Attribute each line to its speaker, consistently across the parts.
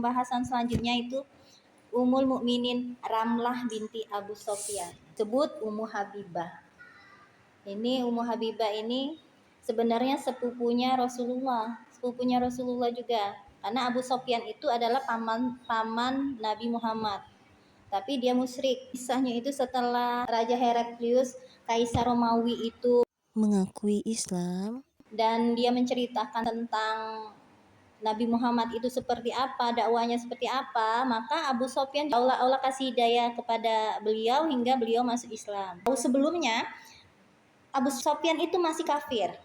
Speaker 1: pembahasan selanjutnya itu Ummul Mukminin Ramlah binti Abu Sofyan, sebut Ummu Habibah. Ini Ummu Habibah ini sebenarnya sepupunya Rasulullah juga. Karena Abu Sofyan itu adalah paman Nabi Muhammad. Tapi dia musyrik. Kisahnya itu setelah Raja Heraklius, Kaisar Romawi itu
Speaker 2: mengakui Islam
Speaker 1: dan dia menceritakan tentang Nabi Muhammad itu seperti apa, dakwanya seperti apa, maka Abu Sofyan Allah kasih hidayah kepada beliau hingga beliau masuk Islam. Sebelumnya Abu Sofyan itu masih kafir.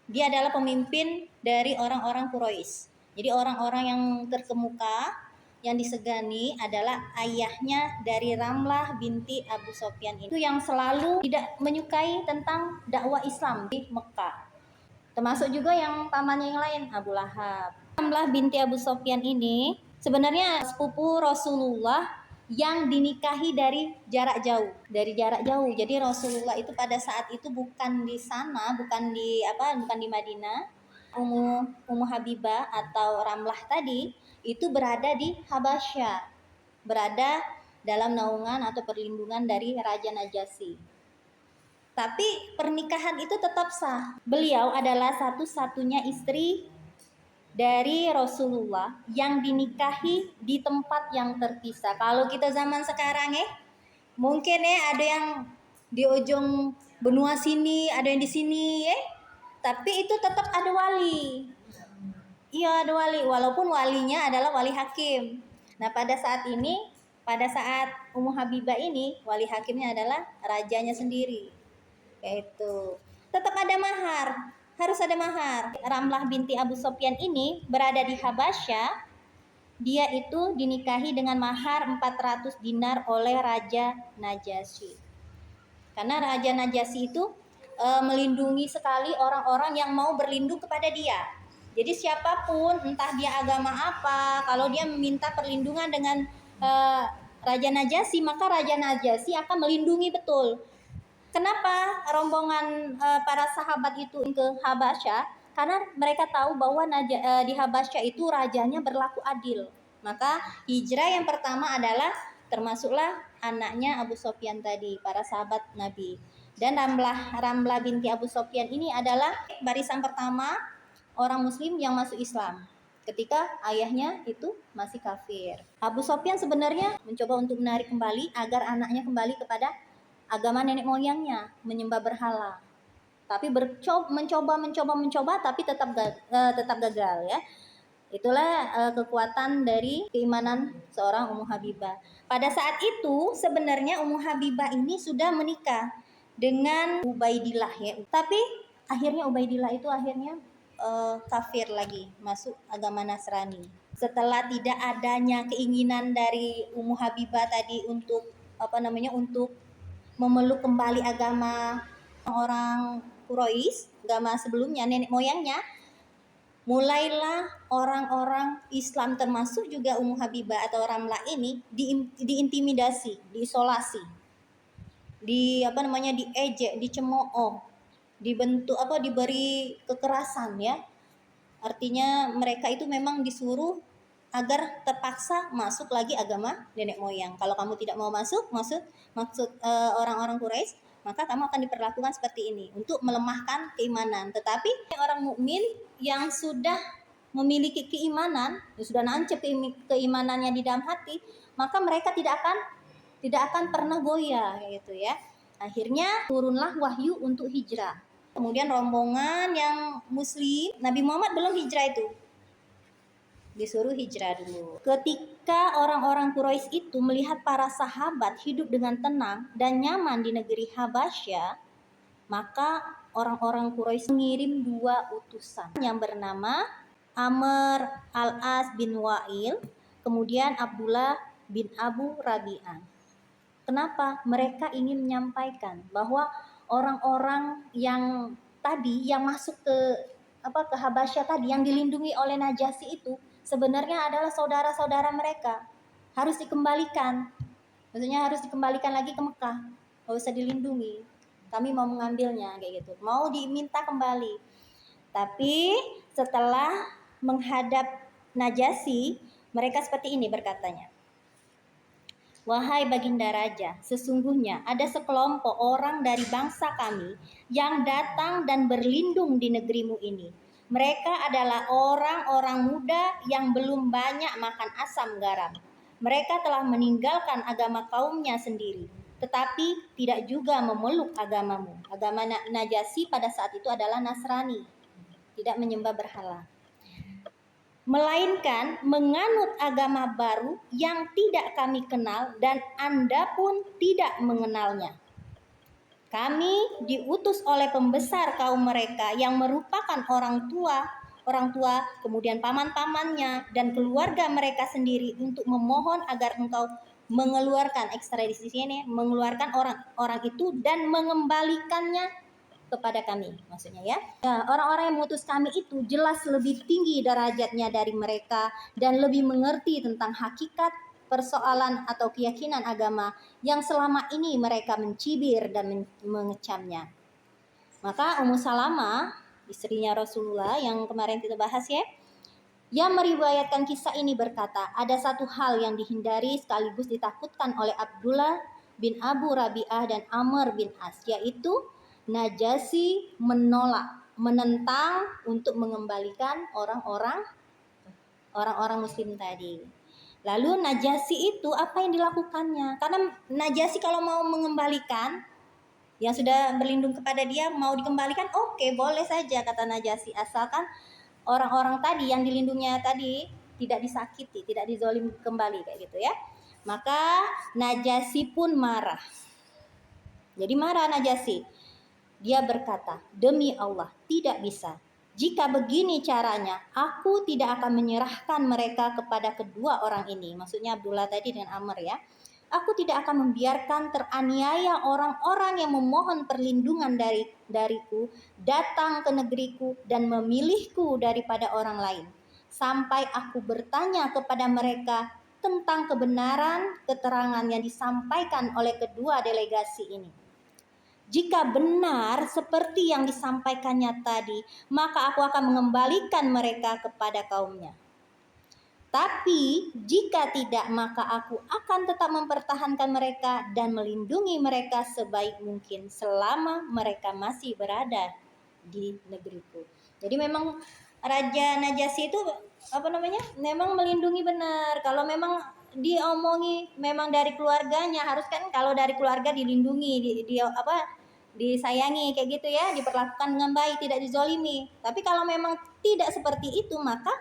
Speaker 1: Dia adalah pemimpin dari orang-orang Quraisy. Jadi orang-orang yang terkemuka, yang disegani adalah ayahnya dari Ramlah binti Abu Sofyan itu yang selalu tidak menyukai tentang dakwah Islam di Mekah. Termasuk juga yang pamannya yang lain, Abu Lahab. Ramlah binti Abu Sofyan ini sebenarnya sepupu Rasulullah yang dinikahi dari jarak jauh. Jadi Rasulullah itu pada saat itu bukan di sana, bukan di Madinah. Ummu Habibah atau Ramlah tadi itu berada di Habasyah. Berada dalam naungan atau perlindungan dari Raja Najasyi. Tapi pernikahan itu tetap sah. Beliau adalah satu-satunya istri dari Rasulullah yang dinikahi di tempat yang terpisah. Kalau kita zaman sekarang mungkin ada yang di ujung benua sini, ada yang di sini tapi itu tetap ada wali. Iya, ada wali, walaupun walinya adalah wali hakim. Nah, pada saat Ummu Habibah ini, wali hakimnya adalah rajanya sendiri. Yaitu tetap ada mahar, harus ada mahar. Ramlah binti Abu Sofyan ini berada di Habasyah. Dia itu dinikahi dengan mahar 400 dinar oleh Raja Najasyi. Karena Raja Najasyi itu melindungi sekali orang-orang yang mau berlindung kepada dia. Jadi siapapun, entah dia agama apa, kalau dia meminta perlindungan dengan Raja Najasyi, maka Raja Najasyi akan melindungi betul. Kenapa rombongan para sahabat itu ke Habasyah? Karena mereka tahu bahwa di Habasyah itu rajanya berlaku adil. Maka hijrah yang pertama adalah termasuklah anaknya Abu Sofyan tadi, para sahabat Nabi. Dan Ramlah binti Abu Sofyan ini adalah barisan pertama orang muslim yang masuk Islam ketika ayahnya itu masih kafir. Abu Sofyan sebenarnya mencoba untuk menarik kembali agar anaknya kembali kepada agama nenek moyangnya, menyembah berhala. Tapi mencoba tapi tetap gagal ya. Itulah kekuatan dari keimanan seorang Ummu Habibah. Pada saat itu sebenarnya Ummu Habibah ini sudah menikah dengan Ubaidillah ya. Tapi akhirnya Ubaidillah itu kafir lagi, masuk agama Nasrani. Setelah tidak adanya keinginan dari Ummu Habibah tadi untuk memeluk kembali agama orang Quraisy, agama sebelumnya nenek moyangnya, mulailah orang-orang Islam termasuk juga Ummu Habibah atau Ramlah ini diintimidasi, diisolasi, diejek, dicemooh, diberi kekerasan ya. Artinya mereka itu memang disuruh agar terpaksa masuk lagi agama nenek moyang. Kalau kamu tidak mau maksud orang-orang Quraisy, maka kamu akan diperlakukan seperti ini untuk melemahkan keimanan. Tetapi orang mukmin yang sudah memiliki keimanan, yang sudah nancep keimanannya di dalam hati, maka mereka tidak akan pernah goyah gitu ya. Akhirnya turunlah wahyu untuk hijrah. Kemudian rombongan yang muslim, Nabi Muhammad belum hijrah itu, disuruh hijrah dulu. Ketika orang-orang Quraisy itu melihat para sahabat hidup dengan tenang dan nyaman di negeri Habasyah, maka orang-orang Quraisy mengirim 2 utusan yang bernama Amr al-As bin Wa'il, kemudian Abdullah bin Abu Rabi'ah. Kenapa? Mereka ingin menyampaikan bahwa orang-orang yang tadi yang masuk ke Habasyah tadi, yang dilindungi oleh Najasyi itu sebenarnya adalah saudara-saudara mereka, harus dikembalikan. Maksudnya harus dikembalikan lagi ke Mekah, nggak usah dilindungi. Kami mau mengambilnya kayak gitu, mau diminta kembali. Tapi setelah menghadap Najasyi, Mereka seperti ini berkatanya. Wahai Baginda Raja, sesungguhnya ada sekelompok orang dari bangsa kami yang datang dan berlindung di negerimu ini. Mereka adalah orang-orang muda yang belum banyak makan asam garam. Mereka telah meninggalkan agama kaumnya sendiri, tetapi tidak juga memeluk agamamu. Agama Najasyi pada saat itu adalah Nasrani, tidak menyembah berhala, melainkan menganut agama baru yang tidak kami kenal dan Anda pun tidak mengenalnya. Kami diutus oleh pembesar kaum mereka yang merupakan orang tua, kemudian paman-pamannya dan keluarga mereka sendiri untuk memohon agar engkau mengeluarkan ekstradisi ini, mengeluarkan orang-orang itu dan mengembalikannya kepada kami, maksudnya ya. Orang-orang yang mengutus kami itu jelas lebih tinggi derajatnya dari mereka dan lebih mengerti tentang hakikat persoalan atau keyakinan agama yang selama ini mereka mencibir dan mengecamnya. Maka Ummu Salamah, istrinya Rasulullah yang kemarin kita bahas ya, yang meriwayatkan kisah ini berkata, ada satu hal yang dihindari sekaligus ditakutkan oleh Abdullah bin Abu Rabi'ah dan Amr bin As, yaitu Najasyi menentang untuk mengembalikan orang-orang muslim tadi. Lalu Najasyi itu apa yang dilakukannya? Karena Najasyi kalau mau mengembalikan yang sudah berlindung kepada dia mau dikembalikan, oke, boleh saja kata Najasyi, asalkan orang-orang tadi yang dilindungnya tadi tidak disakiti, tidak dizolim kembali kayak gitu ya. Maka Najasyi pun marah. Jadi marah Najasyi. Dia berkata, demi Allah, tidak bisa. Jika begini caranya, aku tidak akan menyerahkan mereka kepada kedua orang ini. Maksudnya Abdullah tadi dengan Amr ya. Aku tidak akan membiarkan teraniaya orang-orang yang memohon perlindungan dariku datang ke negeriku dan memilihku daripada orang lain. Sampai aku bertanya kepada mereka tentang kebenaran keterangan yang disampaikan oleh kedua delegasi ini. Jika benar seperti yang disampaikannya tadi, maka aku akan mengembalikan mereka kepada kaumnya. Tapi jika tidak, maka aku akan tetap mempertahankan mereka dan melindungi mereka sebaik mungkin selama mereka masih berada di negeriku. Jadi memang Raja Najasyi itu memang melindungi benar. Kalau memang diomongi memang dari keluarganya, harus kan kalau dari keluarga dilindungi, disayangi kayak gitu ya, diperlakukan dengan baik, tidak dizolimi. Tapi kalau memang tidak seperti itu, maka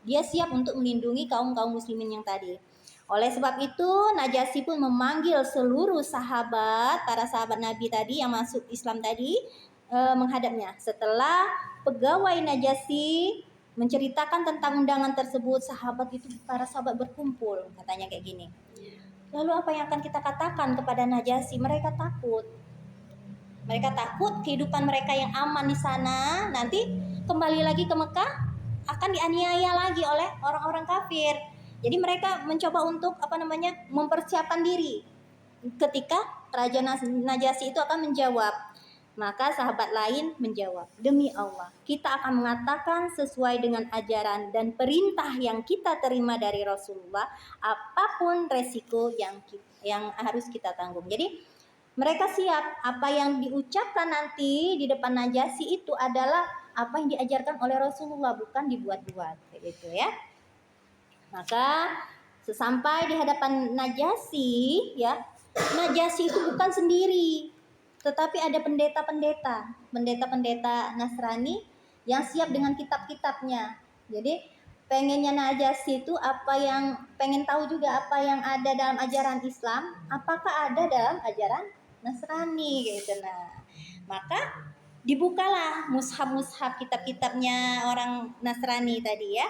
Speaker 1: dia siap untuk melindungi kaum muslimin yang tadi. Oleh sebab itu Najasyi pun memanggil seluruh para sahabat Nabi tadi yang masuk Islam tadi menghadapnya. Setelah pegawai Najasyi menceritakan tentang undangan tersebut, para sahabat berkumpul, katanya kayak gini. Lalu apa yang akan kita katakan kepada Najasyi? Mereka takut kehidupan mereka yang aman di sana nanti kembali lagi ke Mekah akan dianiaya lagi oleh orang-orang kafir. Jadi mereka mencoba untuk mempersiapkan diri ketika Raja Najasyi itu akan menjawab. Maka sahabat lain menjawab, demi Allah, kita akan mengatakan sesuai dengan ajaran dan perintah yang kita terima dari Rasulullah, apapun resiko yang harus kita tanggung. Jadi mereka siap, apa yang diucapkan nanti di depan Najasyi itu adalah apa yang diajarkan oleh Rasulullah, bukan dibuat-buat kayak gitu ya. Maka sesampai di hadapan Najasyi ya, Najasyi itu bukan sendiri, tetapi ada pendeta Nasrani yang siap dengan kitab-kitabnya. Jadi pengennya Najasyi itu pengen tahu juga apa yang ada dalam ajaran Islam, apakah ada dalam ajaran Nasrani gitu. Nah, maka dibukalah mushaf kitab-kitabnya orang Nasrani tadi ya.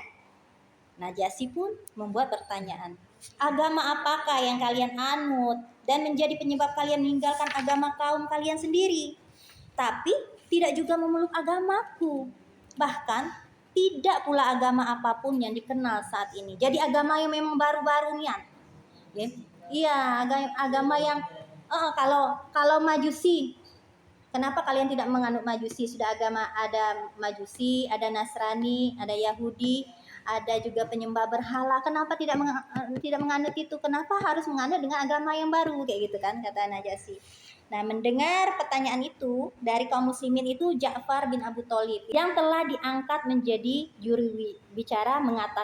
Speaker 1: Najasyi pun membuat pertanyaan, agama apakah yang kalian anut dan menjadi penyebab kalian meninggalkan agama kaum kalian sendiri, tapi tidak juga memeluk agamaku, bahkan tidak pula agama apapun yang dikenal saat ini. Jadi agama yang memang baru-baru nian. Iya, agama yang kalau Majusi, kenapa kalian tidak menganut Majusi? Sudah ada Majusi, ada Nasrani, ada Yahudi, ada juga penyembah berhala. Kenapa tidak menganut itu? Kenapa harus menganut dengan agama yang baru kayak gitu kan, kata Najasyi. Nah, mendengar pertanyaan itu dari kaum muslimin itu Ja'far bin Abu Thalib yang telah diangkat menjadi juru bicara mengatakan